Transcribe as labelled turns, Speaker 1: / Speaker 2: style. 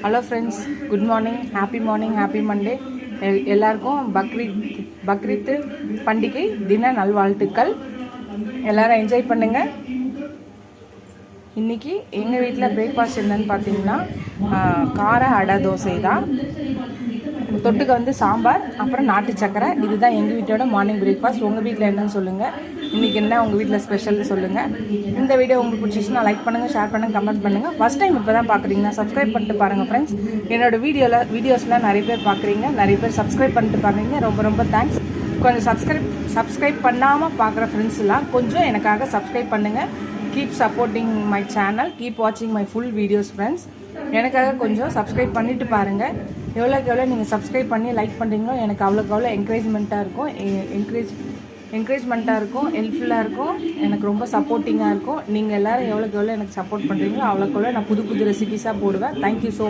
Speaker 1: Hello friends, good morning, happy Monday. எல்லாருக்கும் பக்ரீத் பண்டிகை தின நல்வாழ்த்துக்கள். எல்லோரும் என்ஜாய் பண்ணுங்கள். இன்றைக்கி எங்கள் வீட்டில் பிரேக்ஃபாஸ்ட் என்னன்னு பார்த்தீங்கன்னா கார அடை தோசை தான். தொட்டுக்க சாம்பார், அப்புறம் நாட்டு சக்கரை. இதுதான் எங்கள் வீட்டோட மார்னிங் பிரேக்ஃபாஸ்ட். உங்கள் வீட்டில் என்னன்னு சொல்லுங்கள். இன்றைக்கி என்ன உங்கள் வீட்டில் ஸ்பெஷல்னு சொல்லுங்கள். இந்த வீடியோ உங்களுக்கு பிடிச்சிச்சுன்னா லைக் பண்ணுங்கள், ஷேர் பண்ணுங்கள், கமெண்ட் பண்ணுங்கள். ஃபஸ்ட் டைம் இப்போ தான் பார்க்குறீங்கன்னா சப்ஸ்கிரைப் பண்ணிட்டு பாருங்கள் ஃப்ரெண்ட்ஸ். என்னோடய வீடியோஸ்லாம் நிறைய பேர் பார்க்குறீங்க, நிறைய பேர் சப்ஸ்கிரைப் பண்ணிட்டு பாருங்க. ரொம்ப தேங்க்ஸ். கொஞ்சம் சப்ஸ்கிரைப் பண்ணாமல் பார்க்குற ஃப்ரெண்ட்ஸ்லாம் கொஞ்சம் எனக்காக சப்ஸ்கிரைப் பண்ணுங்கள். Keep supporting my channel, keep வாட்சிங் மை ஃபுல் வீடியோஸ் ஃப்ரெண்ட்ஸ். எனக்காக கொஞ்சம் சப்ஸ்கிரைப் பண்ணிவிட்டு பாருங்கள். எவ்வளோக்கு நீங்கள் சப்ஸ்கிரைப் பண்ணி லைக் பண்ணுறீங்களோ எனக்கு அவ்வளோக்கு என்கரேஜ்மெண்ட்டாக இருக்கும், ஹெல்ப்ஃபுல்லாக இருக்கும், எனக்கு ரொம்ப சப்போர்ட்டிங்காக இருக்கும். நீங்கள் எல்லோரும் எவ்வளோக்கு எனக்கு சப்போர்ட் பண்ணுறீங்களோ அவ்வளோக்கு நான் புது ரெசிபிஸாக போடுவேன். Thank you so